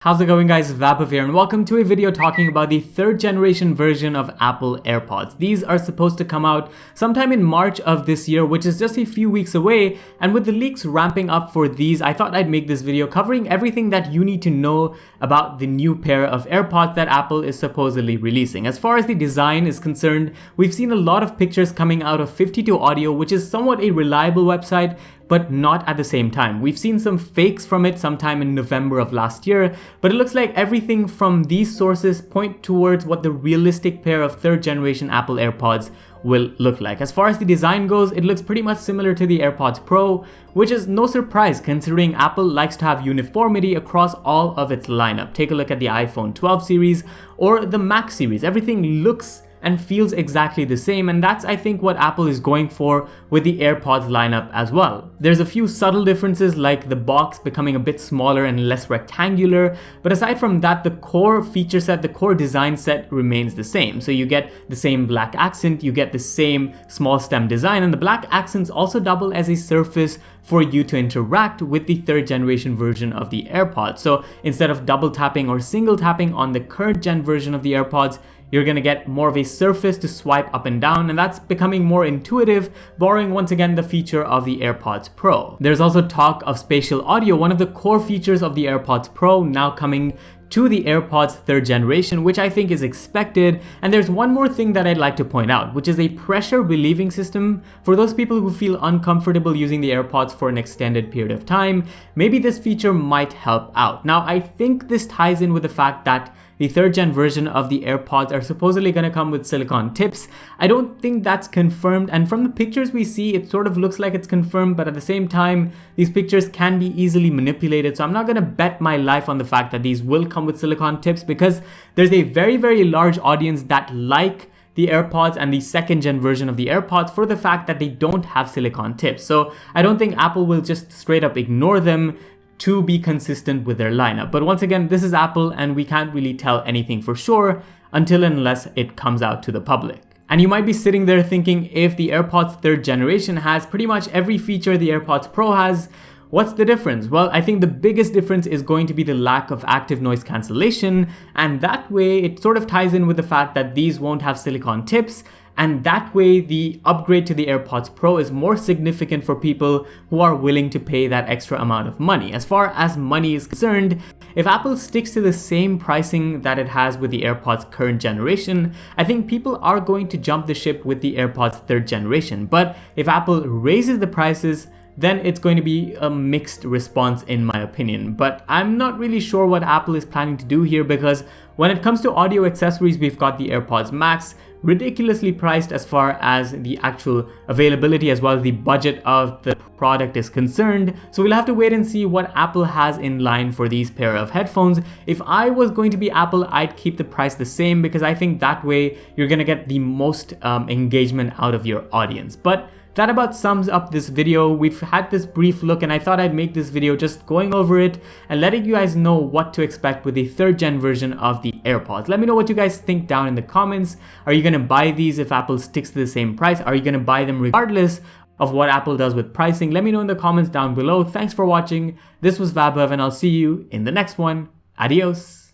How's it going, guys? Vaibhav here and welcome to a video talking about the third generation version of Apple AirPods. These are supposed to come out sometime in March of this year, which is just a few weeks away, and with the leaks ramping up for these, I thought I'd make this video covering everything that you need to know about the new pair of AirPods that Apple is supposedly releasing. As far as the design is concerned, we've seen a lot of pictures coming out of 52 Audio, which is somewhat a reliable website, but not at the same time. We've seen some fakes from it sometime in November of last year, but it looks like everything from these sources point towards what the realistic pair of third generation Apple AirPods will look like. As far as the design goes, it looks pretty much similar to the AirPods Pro, which is no surprise considering Apple likes to have uniformity across all of its lineup. Take a look at the iPhone 12 series or the Mac series. Everything looks and feels exactly the same, and that's I think what Apple is going for with the AirPods lineup as well. There's a few subtle differences like the box becoming a bit smaller and less rectangular, but aside from that, the core feature set, the core design set remains the same. So you get the same black accent, you get the same small stem design, and the black accents also double as a surface for you to interact with the third generation version of the AirPods. So instead of double tapping or single tapping on the current gen version of the AirPods, you're going to get more of a surface to swipe up and down, and that's becoming more intuitive, borrowing once again the feature of the AirPods Pro. There's also talk of spatial audio, one of the core features of the AirPods Pro now coming to the AirPods third generation, which I think is expected. And there's one more thing that I'd like to point out, which is a pressure relieving system for those people who feel uncomfortable using the AirPods for an extended period of time. Maybe this feature might help out. Now, I think this ties in with the fact that the third gen version of the AirPods are supposedly going to come with silicone tips. I don't think that's confirmed, and from the pictures we see, it sort of looks like it's confirmed, but at the same time, these pictures can be easily manipulated, so I'm not going to bet my life on the fact that these will come with silicone tips, because there's a very large audience that like the AirPods and the second gen version of the AirPods for the fact that they don't have silicone tips. So I don't think Apple will just straight up ignore them to be consistent with their lineup. But once again, this is Apple and we can't really tell anything for sure until unless it comes out to the public. And you might be sitting there thinking, if the AirPods third generation has pretty much every feature the AirPods Pro has, what's the difference? Well, I think the biggest difference is going to be the lack of active noise cancellation, and that way it sort of ties in with the fact that these won't have silicone tips, and that way the upgrade to the AirPods Pro is more significant for people who are willing to pay that extra amount of money. As far as money is concerned, if Apple sticks to the same pricing that it has with the AirPods current generation, I think people are going to jump the ship with the AirPods third generation. But if Apple raises the prices, then it's going to be a mixed response in my opinion. But I'm not really sure what Apple is planning to do here, because when it comes to audio accessories, we've got the AirPods Max, ridiculously priced as far as the actual availability as well as the budget of the product is concerned. So we'll have to wait and see what Apple has in line for these pair of headphones. If I was going to be Apple, I'd keep the price the same, because I think that way you're gonna get the most engagement out of your audience. But that about sums up this video. We've had this brief look and I thought I'd make this video just going over it and letting you guys know what to expect with the third gen version of the AirPods. Let me know what you guys think down in the comments. Are you gonna buy these if Apple sticks to the same price? Are you gonna buy them regardless of what Apple does with pricing? Let me know in the comments down below. Thanks for watching. This was Vaibhav and I'll see you in the next one. Adios.